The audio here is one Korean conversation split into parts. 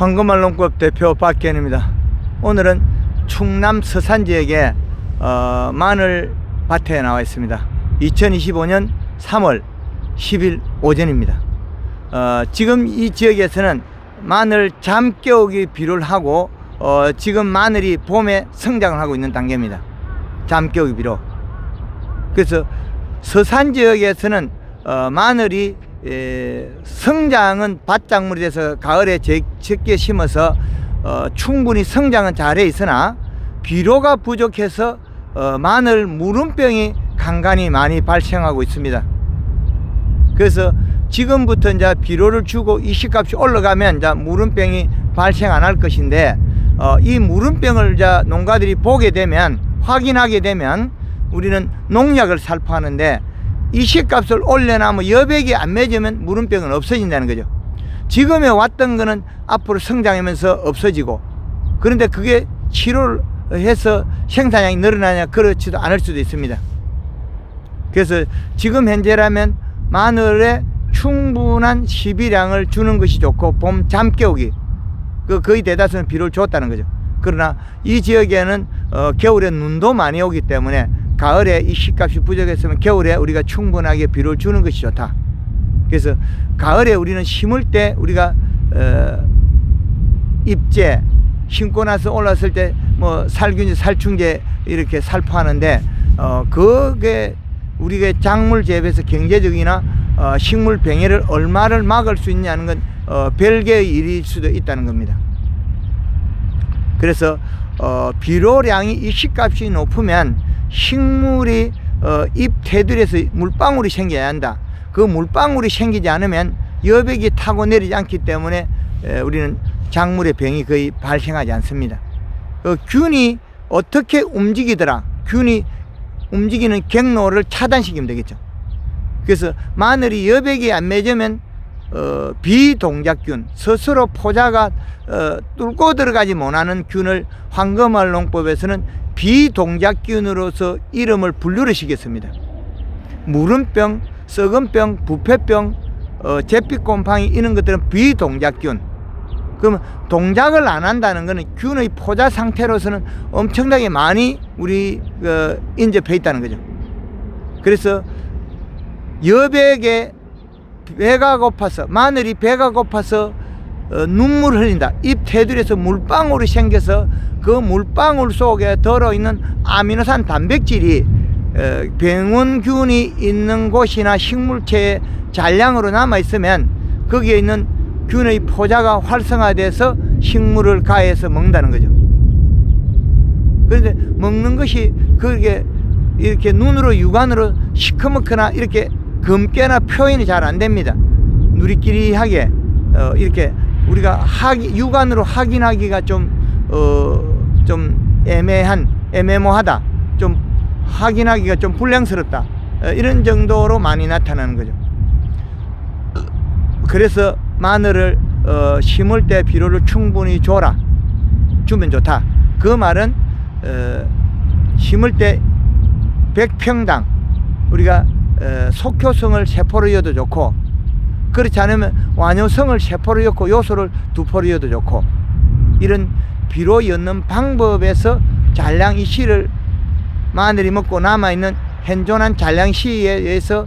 황금알농법 대표 박기현입니다. 오늘은 충남 서산 지역의 마늘 밭에 나와 있습니다. 2025년 3월 10일 오전입니다. 지금 이 지역에서는 마늘 잠깨우기 비료를 하고 지금 마늘이 봄에 성장을 하고 있는 단계입니다. 잠깨우기 비료. 그래서 서산 지역에서는 마늘이 성장은 밭작물이 돼서 가을에 적게 심어서 충분히 성장은 잘해 있으나 비료가 부족해서 마늘 무름병이 간간히 많이 발생하고 있습니다. 그래서 지금부터 이제 비료를 주고 이식값이 올라가면 이제 무름병이 발생 안 할 것인데 이 무름병을 이제 농가들이 보게 되면, 확인하게 되면 우리는 농약을 살포하는데 이식값을 올려놔면 여백이 안 맺으면 무름병은 없어진다는 거죠. 지금에 왔던 거는 앞으로 성장하면서 없어지고, 그런데 그게 치료를 해서 생산량이 늘어나냐, 그렇지도 않을 수도 있습니다. 그래서 지금 현재라면 마늘에 충분한 시비량을 주는 것이 좋고, 봄 잠깨우기 거의 대다수는 비료를 줬다는 거죠. 그러나 이 지역에는 겨울에 눈도 많이 오기 때문에 가을에 이식값이 부족했으면 겨울에 우리가 충분하게 비료를 주는 것이 좋다. 그래서 가을에 우리는 심을 때 우리가 잎제 심고 나서 올랐을 때 뭐 살균제, 살충제 이렇게 살포하는데 그게 우리가 작물 재배에서 경제적이나 식물 병해를 얼마를 막을 수 있냐는 건 별개의 일일 수도 있다는 겁니다. 그래서 비료량이 이식값이 높으면 식물이 잎 테두리에서 물방울이 생겨야 한다. 그 물방울이 생기지 않으면 여백이 타고 내리지 않기 때문에 우리는 작물의 병이 거의 발생하지 않습니다. 균이 어떻게 움직이더라, 균이 움직이는 경로를 차단시키면 되겠죠. 그래서 마늘이 여백이 안 맺으면 비동작균, 스스로 포자가 뚫고 들어가지 못하는 균을 황금알농법에서는 비동작균으로서 이름을 분류를 시켰습니다. 무름병, 썩은병, 부패병, 잿빛곰팡이 이런 것들은 비동작균. 그러면 동작을 안 한다는 것은 균의 포자 상태로서는 엄청나게 많이 우리 인접해 있다는 거죠. 그래서 여백에 배가 고파서, 마늘이 배가 고파서 눈물을 흘린다. 잎 테두리에서 물방울이 생겨서 그 물방울 속에 들어있는 아미노산 단백질이 병원균이 있는 곳이나 식물체에 잔량으로 남아있으면 거기에 있는 균의 포자가 활성화돼서 식물을 가해서 먹는다는 거죠. 그런데 먹는 것이 그게 이렇게 눈으로 육안으로 시커멓거나 이렇게 검게나 표현이 잘 안 됩니다. 누리끼리하게 이렇게 우리가 육안으로 확인하기가 좀 애매모하다, 좀 확인하기가 좀 불량스럽다, 이런 정도로 많이 나타나는 거죠. 그래서 마늘을 심을 때 비료를 충분히 주면 좋다. 그 말은 심을 때 100평당 우리가 속효성을 세포로 이어도 좋고, 그렇지 않으면 완효성을 세포로 엮고 요소를 2포로 이어도 좋고, 이런 비료 엮는 방법에서 잔량 이씨를 마늘이 먹고 남아있는 현존한 잔량 씨에 의해서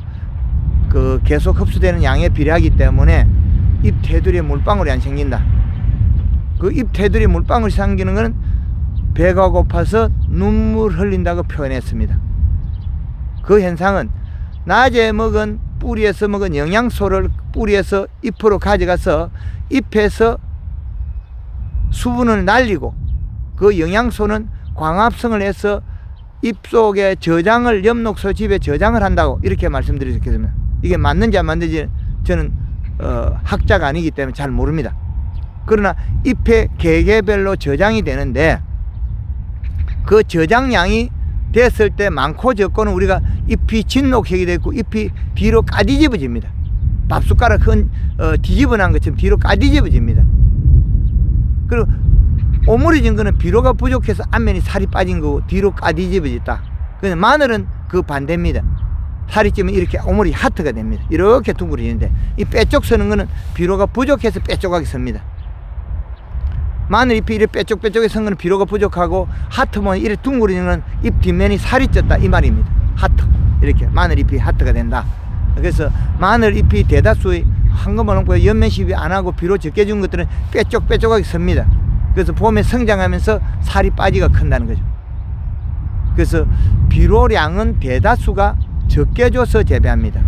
계속 흡수되는 양에 비례하기 때문에 잎 테두리에 물방울이 안 생긴다. 그 잎 테두리에 물방울이 생기는 것은 배가 고파서 눈물 흘린다고 표현했습니다. 그 현상은 낮에 먹은 뿌리에서 먹은 영양소를 뿌리에서 잎으로 가져가서 잎에서 수분을 날리고, 그 영양소는 광합성을 해서 잎 속에 저장을, 엽록소 집에 저장을 한다고 이렇게 말씀드리겠습니다. 이게 맞는지 안 맞는지 저는 학자가 아니기 때문에 잘 모릅니다. 그러나 잎의 개개별로 저장이 되는데 그 저장량이 됐을 때 많고 적고는 우리가 잎이 진녹색이 되고 잎이 뒤로 까디집어집니다. 밥숟가락 뒤집어 놓은 것처럼 뒤로 까디집어집니다. 그리고 오므려진 거는 비료가 부족해서 앞면이 살이 빠진 거고 뒤로 까디집어졌다. 근데 마늘은 그 반대입니다. 살이 찌면 이렇게 오므리 하트가 됩니다. 이렇게 둥그러지는데 이 빼쪽 서는 거는 비료가 부족해서 빼쪽하게 섭니다. 마늘 잎이 이렇게 빼쪽빼쪽해서 거는 비료가 부족하고 하트 모양 이렇게 둥그리는 건 잎 뒷면이 살이 쪘다 이 말입니다. 하트 이렇게 마늘 잎이 하트가 된다. 그래서 마늘 잎이 대다수의 황금알 엉고 연면 시비 안 하고 비료 적게 준 것들은 빼쪽빼쪽하게 섭니다. 그래서 봄에 성장하면서 살이 빠지가 큰다는 거죠. 그래서 비료량은 대다수가 적게 줘서 재배합니다.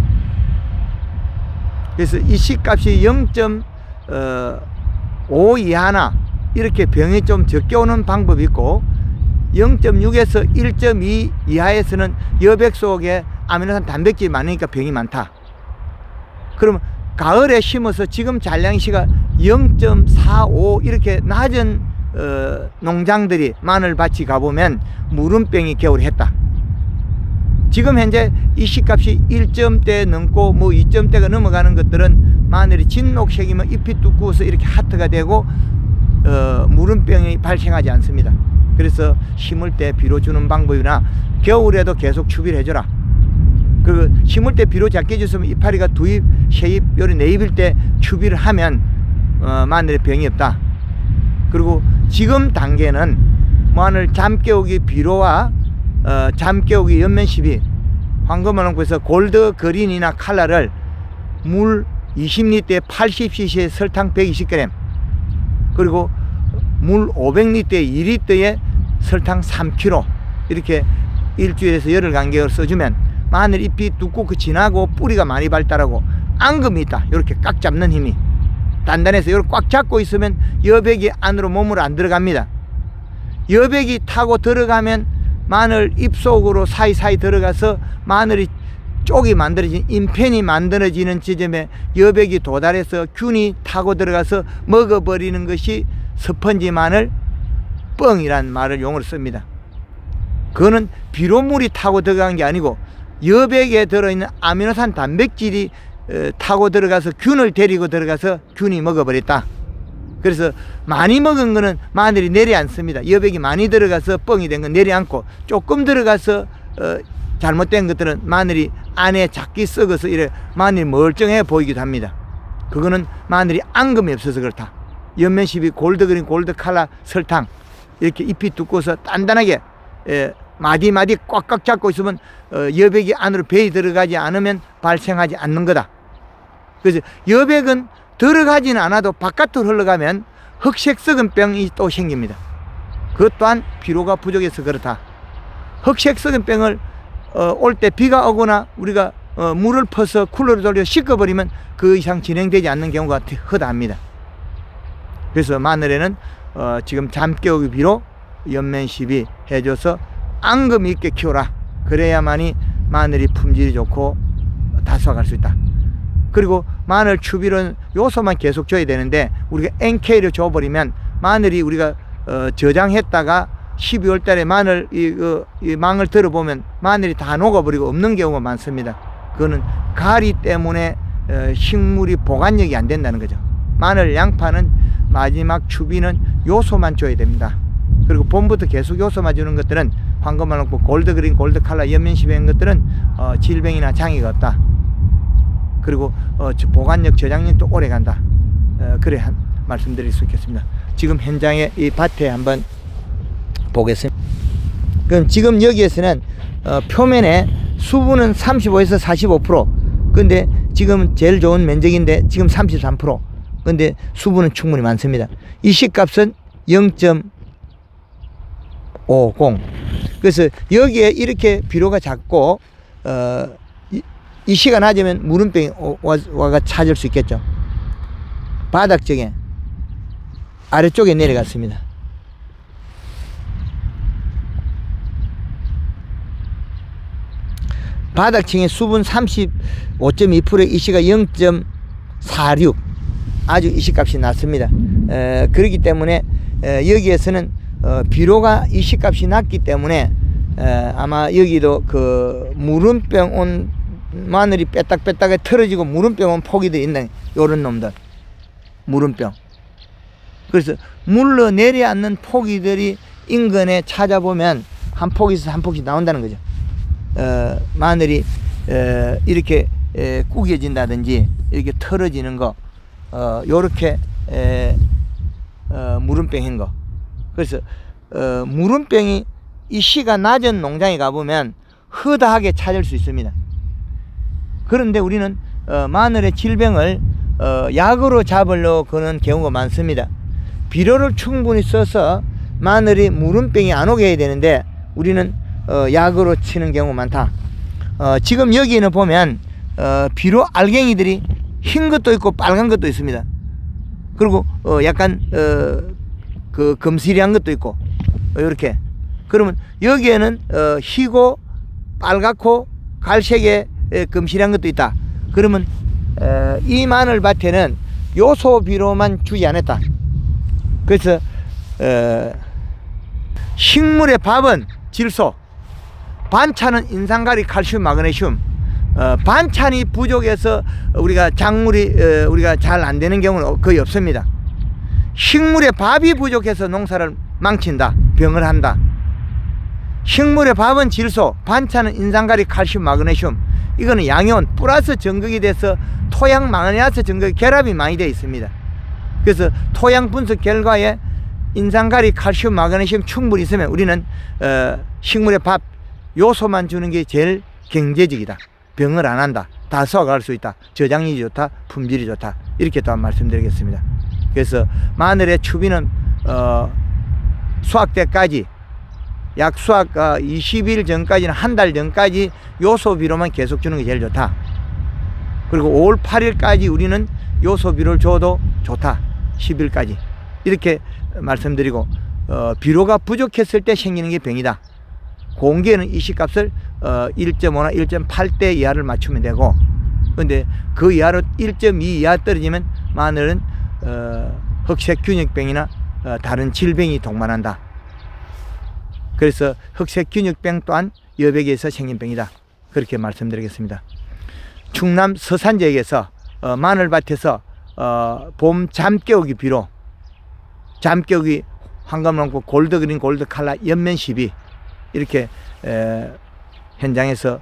그래서 이 씨값이 0.5 이하나 이렇게 병이 좀 적게 오는 방법이 있고 0.6에서 1.2 이하에서는 여백 속에 아미노산 단백질이 많으니까 병이 많다. 그러면 가을에 심어서 지금 잔량시가 0.45 이렇게 낮은 농장들이 마늘밭이 가보면 무름병이 겨울에 했다. 지금 현재 이 씨값이 1점대 넘고 뭐 2점대가 넘어가는 것들은 마늘이 진녹색이면 잎이 두꺼워서 이렇게 하트가 되고 무름병이 발생하지 않습니다. 그래서 심을 때 비료 주는 방법이나 겨울에도 계속 추비를 해줘라. 그 심을 때 비료 작게 줬으면 이파리가 두잎, 세잎, 요리 네잎일 때 추비를 하면 마늘에 병이 없다. 그리고 지금 단계는 마늘 잠깨우기 비료와 잠깨우기 연면시비 황금알농구에서 골드 그린이나 칼라를 물 20리터에 80cc에 설탕 120g 그리고 물 500리터에 2리터에 설탕 3kg 이렇게 일주일에서 열흘 간격을 써주면 마늘 잎이 두껍고 진하고 뿌리가 많이 발달하고 앙금이 있다. 이렇게 꽉 잡는 힘이 단단해서 이렇게 꽉 잡고 있으면 여백이 안으로 몸으로 안 들어갑니다. 여백이 타고 들어가면 마늘 잎 속으로 사이사이 들어가서 마늘이 쪽이 만들어진 인펜이 만들어지는 지점에 여백이 도달해서 균이 타고 들어가서 먹어버리는 것이 스펀지 마늘 뻥이란 말을 용어로 씁니다. 그거는 비료물이 타고 들어간 게 아니고 여백에 들어있는 아미노산 단백질이 타고 들어가서 균을 데리고 들어가서 균이 먹어버렸다. 그래서 많이 먹은 거는 마늘이 내려앉습니다. 여백이 많이 들어가서 뻥이 된 건 내려앉고 조금 들어가서 잘못된 것들은 마늘이 안에 작게 썩어서 이래 마늘이 멀쩡해 보이기도 합니다. 그거는 마늘이 앙금이 없어서 그렇다. 연면시비 골드그린, 골드칼라, 설탕 이렇게 잎이 두꺼워서 단단하게 마디마디 꽉꽉 잡고 있으면 여백이 안으로 배이 들어가지 않으면 발생하지 않는 거다. 그래서 여백은 들어가지는 않아도 바깥으로 흘러가면 흑색 썩은 병이 또 생깁니다. 그것 또한 비료가 부족해서 그렇다. 흑색 썩은 병을 올 때 비가 오거나 우리가 물을 퍼서 쿨러를 돌려 씻어버리면 그 이상 진행되지 않는 경우가 허다합니다. 그래서 마늘에는 지금 잠깨우기 비료 연면시비 해줘서 앙금 있게 키워라. 그래야만이 마늘이 품질이 좋고 다수화할 수 있다. 그리고 마늘 추비는 요소만 계속 줘야 되는데 우리가 NK를 줘버리면 마늘이 우리가 저장했다가 12월 달에 마늘 이 망을 들어보면 마늘이 다 녹아버리고 없는 경우가 많습니다. 그거는 가리 때문에 식물이 보관력이 안 된다는 거죠. 마늘 양파는 마지막 추비는 요소만 줘야 됩니다. 그리고 봄부터 계속 요소만 주는 것들은 황금알농구, 골드그린, 골드칼라, 연면시비 이런 것들은 질병이나 장애가 없다. 그리고 보관력, 저장력도 오래 간다. 그래 말씀드릴 수 있겠습니다. 지금 현장에 이 밭에 한번 보겠습니다. 그럼 지금 여기에서는 표면에 수분은 35에서 45%. 근데 지금 제일 좋은 면적인데 지금 33%. 근데 수분은 충분히 많습니다. 이 씨값은 0.50. 그래서 여기에 이렇게 비료가 작고 이 씨가 낮으면 무름병이 와가 찾을 수 있겠죠. 바닥쪽에 아래쪽에 내려갔습니다. 바닥층에 수분 35.2%에 이 씨가 0.46 아주 이 씨값이 낮습니다. 그렇기 때문에 여기에서는 비료가 이 씨값이 낮기 때문에 아마 여기도 그 무름병 온 마늘이 빼딱빼딱하게 틀어지고 무름병 온 포기들이 있는 요런 놈들 무름병. 그래서 물러 내려앉는 포기들이 인근에 찾아보면 한 폭에서 한 폭씩 나온다는 거죠. 마늘이 이렇게 구겨진다든지 이렇게 털어지는 거 요렇게 무름병인 거. 그래서 무름병이 이 씨가 낮은 농장에 가보면 허다하게 찾을 수 있습니다. 그런데 우리는 마늘의 질병을 약으로 잡으려고 그런 경우가 많습니다. 비료를 충분히 써서 마늘이 무름병이 안 오게 해야 되는데 우리는 약으로 치는 경우가 많다. 지금 여기는 보면 비료 알갱이들이 흰 것도 있고 빨간 것도 있습니다. 그리고 약간 그 검시리한 것도 있고 이렇게. 그러면 여기에는 희고 빨갛고 갈색의 검시리한 것도 있다. 그러면 이 마늘밭에는 요소 비료만 주지 않았다. 그래서 식물의 밥은 질소, 반찬은 인산가리, 칼슘, 마그네슘. 반찬이 부족해서 우리가 작물이 우리가 잘 안 되는 경우는 거의 없습니다. 식물의 밥이 부족해서 농사를 망친다, 병을 한다. 식물의 밥은 질소, 반찬은 인산가리, 칼슘, 마그네슘. 이거는 양이온 플러스 전극이 돼서 토양 마그네슘 전극 결합이 많이 되어 있습니다. 그래서 토양 분석 결과에 인산가리, 칼슘, 마그네슘 충분히 있으면 우리는 식물의 밥 요소만 주는 게 제일 경제적이다. 병을 안 한다. 다 수확할 수 있다. 저장력이 좋다. 품질이 좋다. 이렇게 또 말씀드리겠습니다. 그래서 마늘의 추비는 수확 때까지 약 수확 20일 전까지는 한 달 전까지 요소 비료만 계속 주는 게 제일 좋다. 그리고 5월 8일까지 우리는 요소 비료를 줘도 좋다. 10일까지 이렇게 말씀드리고 비료가 부족했을 때 생기는 게 병이다. 공기에는 이 씨값을 1.5나 1.8대 이하를 맞추면 되고, 근데 그 이하로 1.2 이하 떨어지면 마늘은 흑색균역병이나 다른 질병이 동반한다. 그래서 흑색균역병 또한 여백에서 생긴 병이다. 그렇게 말씀드리겠습니다. 충남 서산 지역에서 마늘밭에서 봄 잠깨우기 비료, 잠깨우기 황금농구 골드그린 골드칼라 연면 12 이렇게 현장에서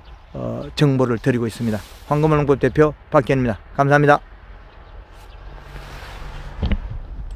정보를 드리고 있습니다. 황금농구 대표 박기현입니다. 감사합니다.